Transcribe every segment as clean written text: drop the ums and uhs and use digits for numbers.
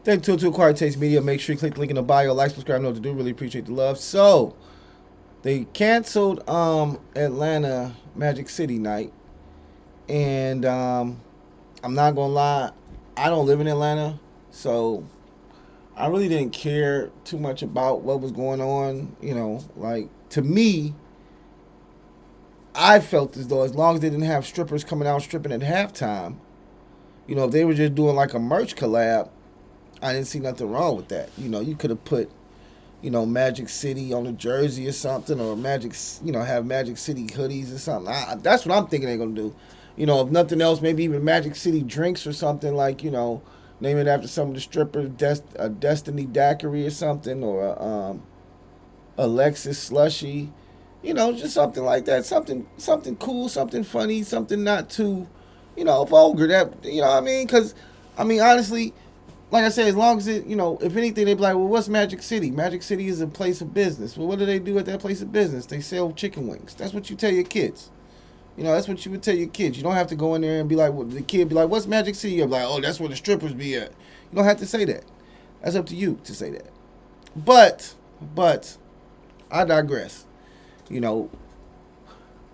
Thank you to Acquired Taste Media. Make sure you click the link in the bio, like, subscribe, know what to do. Really appreciate the love. So they canceled Atlanta Magic City night, and I'm not gonna lie, I don't live in Atlanta, so I really didn't care too much about what was going on. Like to me, I felt as though as long as they didn't have strippers coming out stripping at halftime, if they were just doing like a merch collab, I didn't see nothing wrong with that. You could have put, Magic City on the jersey or something, or have Magic City hoodies or something. That's what I'm thinking they're gonna do. If nothing else, maybe even Magic City drinks or something like, name it after some of the strippers, a Destiny Daiquiri or something, or Alexis Slushy, just something like that. Something cool, something funny, something not too, vulgar. That what I mean? Because I mean, honestly, like I said, as long as if anything, they'd be like, well, what's Magic City? Magic City is a place of business. Well, what do they do at that place of business? They sell chicken wings. That's what you tell your kids. That's what you would tell your kids. You don't have to go in there and be like, well, the kid be like, what's Magic City? You're like, oh, that's where the strippers be at. You don't have to say that. That's up to you to say that. But, I digress. You know,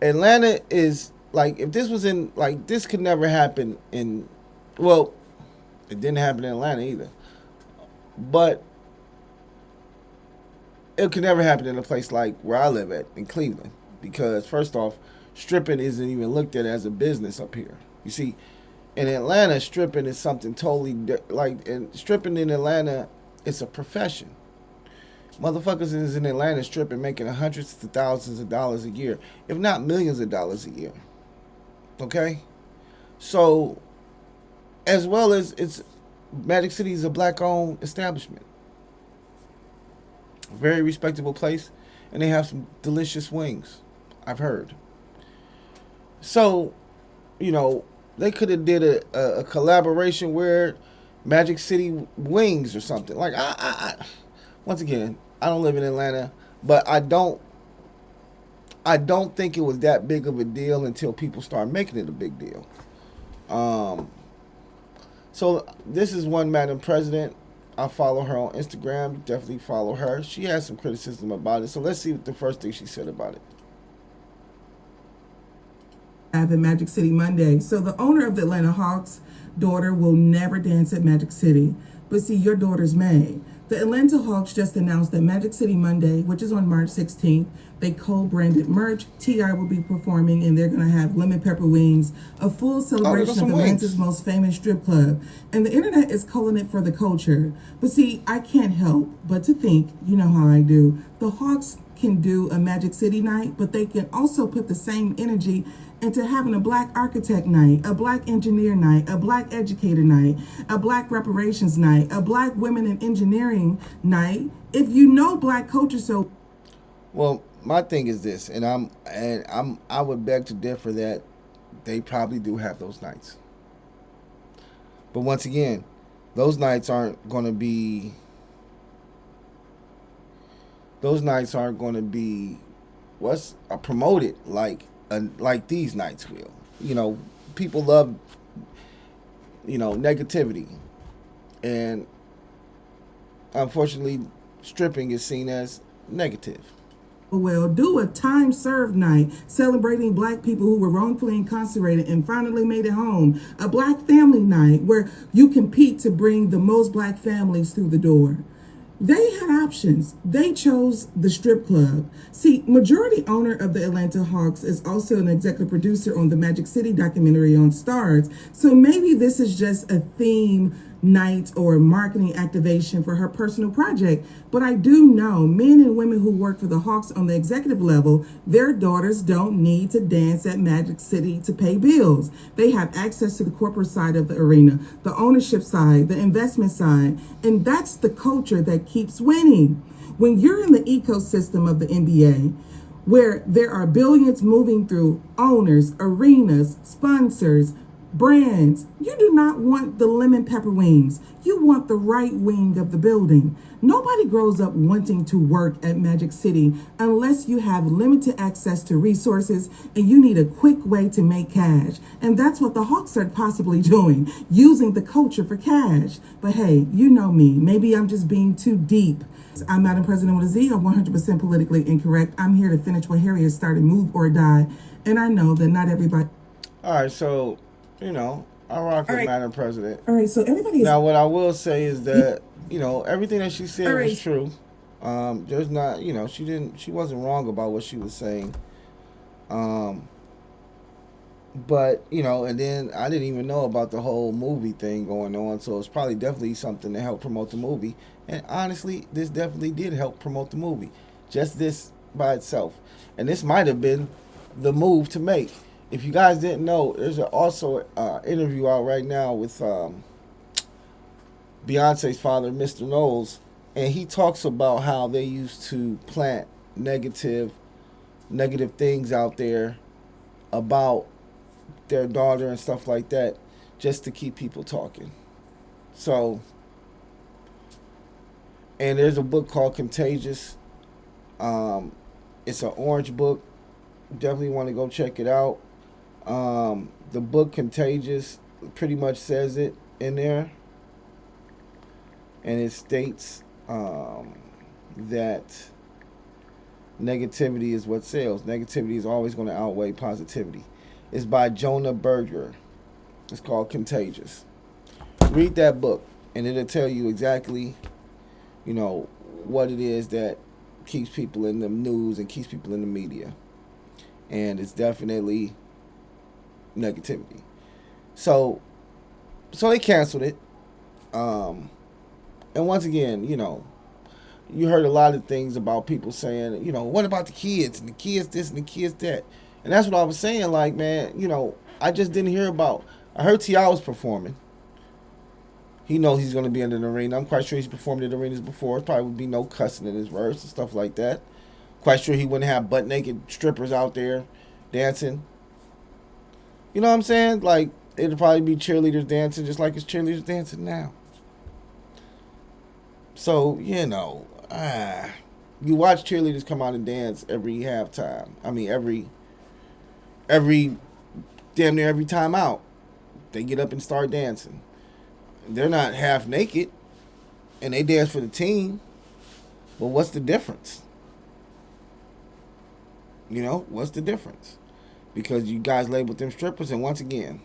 Atlanta is like, if this was in, like, this could never happen in, well, it didn't happen in Atlanta either. But it could never happen in a place like where I live at in Cleveland, because first off, stripping isn't even looked at as a business up here. You see, in Atlanta, stripping is something totally and stripping in Atlanta, it's a profession. Motherfuckers is in Atlanta stripping, making hundreds to thousands of dollars a year, if not millions of dollars a year. Okay, so as well as it's Magic City is a black-owned establishment, very respectable place, and they have some delicious wings. I've heard. So, they could have did a collaboration where Magic City wings or something. Like once again, I don't live in Atlanta, but I don't think it was that big of a deal until people start making it a big deal. Um, so this is one Madam President. I follow her on Instagram. Definitely follow her. She has some criticism about it. So let's see what the first thing she said about it. At Magic City Monday. So the owner of the Atlanta Hawks' daughter will never dance at Magic City. But see, your daughter's may. The Atlanta Hawks just announced that Magic City Monday, which is on March 16th, they co-branded merch. T.I. will be performing, and they're going to have lemon pepper wings, a full celebration of Atlanta's most famous strip club. And the internet is calling it for the culture. But see, I can't help but to think, you know how I do, the Hawks can do a Magic City night, but they can also put the same energy into having a black architect night, a black engineer night, a black educator night, a black reparations night, a black women in engineering night. If you know black culture so well, my thing is this, and I would beg to differ that they probably do have those nights. But once again, those nights aren't going to be those nights aren't going to be what's promoted like these nights will. People love negativity, and unfortunately, stripping is seen as negative. well, do a time served night celebrating black people who were wrongfully incarcerated and finally made it home. A black family night where you compete to bring the most black families through the door. They had options. They chose the strip club. See, majority owner of the Atlanta Hawks is also an executive producer on the Magic City documentary on Stars. So maybe this is just a theme night or marketing activation for her personal project. But I do know men and women who work for the Hawks on the executive level, their daughters don't need to dance at Magic City to pay bills. They have access to the corporate side of the arena, the ownership side, the investment side, and that's the culture that keeps winning. When you're in the ecosystem of the NBA, where there are billions moving through owners, arenas, sponsors, Brands, you do not want the lemon pepper wings. You want the right wing of the building. Nobody grows up wanting to work at Magic City unless you have limited access to resources and you need a quick way to make cash. And that's what the Hawks are possibly doing, using the culture for cash. But hey, you know me. Maybe I'm just being too deep. I'm Madam President with a Z. I'm 100% politically incorrect. I'm here to finish what Harriet started, move or die. And I know that not everybody. All right, so I rock All with right. Madam President. All right, so everybody is. Now, what I will say is that everything that she said All right. was true. There's not, she wasn't wrong about what she was saying. But and then I didn't even know about the whole movie thing going on, so it's probably definitely something to help promote the movie. And honestly, this definitely did help promote the movie, just this by itself. And this might have been the move to make. If you guys didn't know, there's also an interview out right now with Beyonce's father, Mr. Knowles, and he talks about how they used to plant negative things out there about their daughter and stuff like that, just to keep people talking. So, and there's a book called Contagious. It's an orange book. Definitely want to go check it out. The book Contagious pretty much says it in there, and it states that negativity is what sells. Negativity is always going to outweigh positivity. It's by Jonah Berger. It's called Contagious. Read that book, and it'll tell you exactly, what it is that keeps people in the news and keeps people in the media. And it's definitely negativity. So they canceled it. And once again, you heard a lot of things about people saying, what about the kids and the kids this and the kids that? And that's what I was saying, like, man, I just didn't hear about. I heard T.I. was performing. He knows he's going to be in an arena. I'm quite sure he's performed in arenas before. Probably would be no cussing in his verse and stuff like that. Quite sure he wouldn't have butt naked strippers out there dancing. You know what I'm saying? Like, it'd probably be cheerleaders dancing just like it's cheerleaders dancing now. So, you watch cheerleaders come out and dance every halftime. I mean, damn near every time out. They get up and start dancing. They're not half naked, and they dance for the team. But what's the difference? What's the difference? Because you guys labeled them strippers, and once again,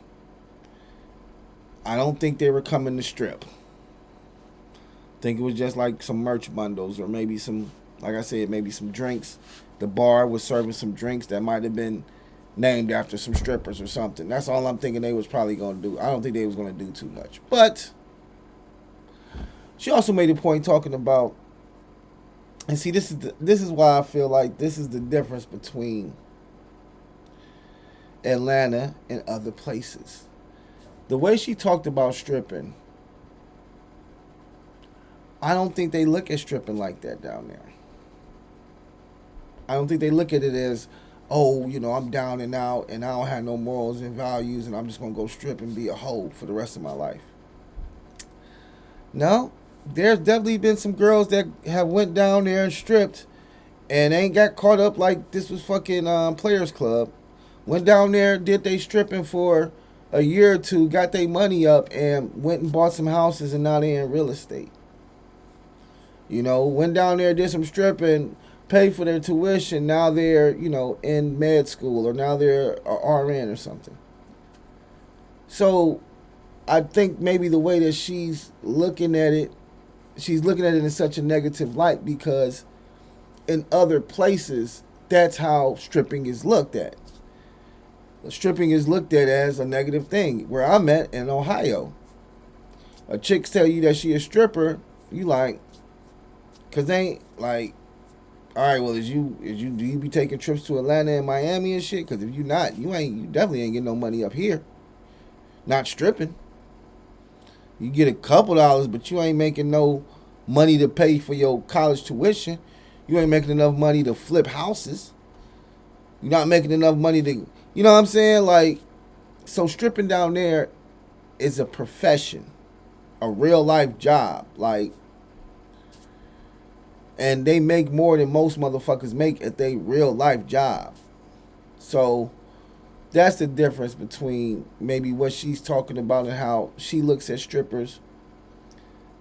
I don't think they were coming to strip. I think it was just like some merch bundles, or maybe some, like I said, maybe some drinks. The bar was serving some drinks that might have been named after some strippers or something. That's all I'm thinking they was probably going to do. I don't think they was going to do too much. But she also made a point talking about, and see, this is why I feel like this is the difference between Atlanta and other places. The way she talked about stripping, I don't think they look at stripping like that down there. I don't think they look at it as, oh, I'm down and out and I don't have no morals and values and I'm just going to go strip and be a hoe for the rest of my life. No, there's definitely been some girls that have went down there and stripped and ain't got caught up like this was fucking Players Club. Went down there, did they stripping for a year or two, got their money up and went and bought some houses and now they in real estate. Went down there, did some stripping, paid for their tuition. Now they're, in med school, or now they're a RN or something. So I think maybe the way that she's looking at it in such a negative light because in other places, that's how stripping is looked at. Stripping is looked at as a negative thing. Where I'm at in Ohio, a chick tell you that she a stripper, you like, cause they ain't like, all right, well, do you be taking trips to Atlanta and Miami and shit? Cause if you not, you definitely ain't getting no money up here. Not stripping. You get a couple dollars, but you ain't making no money to pay for your college tuition. You ain't making enough money to flip houses. You're not making enough money to, you know what I'm saying? Like, So stripping down there is a profession, a real life job. Like, and they make more than most motherfuckers make at their real life job. So that's the difference between maybe what she's talking about and how she looks at strippers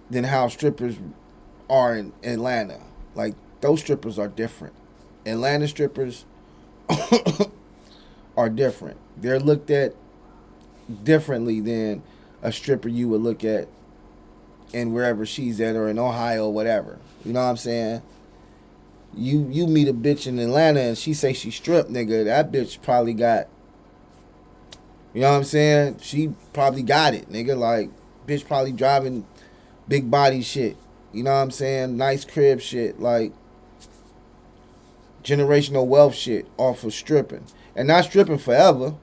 than how strippers are in Atlanta. Like, those strippers are different. Atlanta strippers are different. They're looked at differently than a stripper you would look at in wherever she's at, or in Ohio or whatever. You know what I'm saying? You meet a bitch in Atlanta and she say she stripped, nigga. That bitch probably got, you know what I'm saying? She probably got it, nigga. Like, bitch probably driving big body shit. You know what I'm saying? Nice crib shit. Like, generational wealth shit off of stripping. And not stripping forever.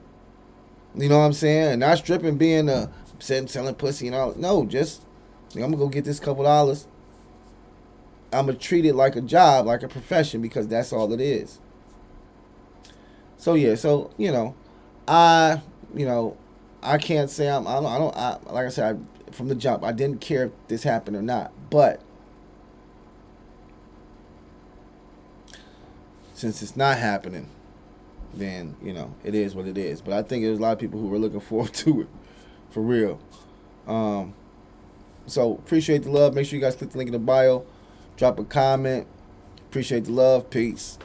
You know what I'm saying? And not stripping being a selling pussy and all. No, just, I'm going to go get this couple dollars. I'm going to treat it like a job, like a profession, because that's all it is. So, yeah. So, I can't say I don't, like I said, from the jump, I didn't care if this happened or not. But since it's not happening, then, it is what it is. But I think there's a lot of people who were looking forward to it, for real. So, appreciate the love. Make sure you guys click the link in the bio. Drop a comment. Appreciate the love. Peace.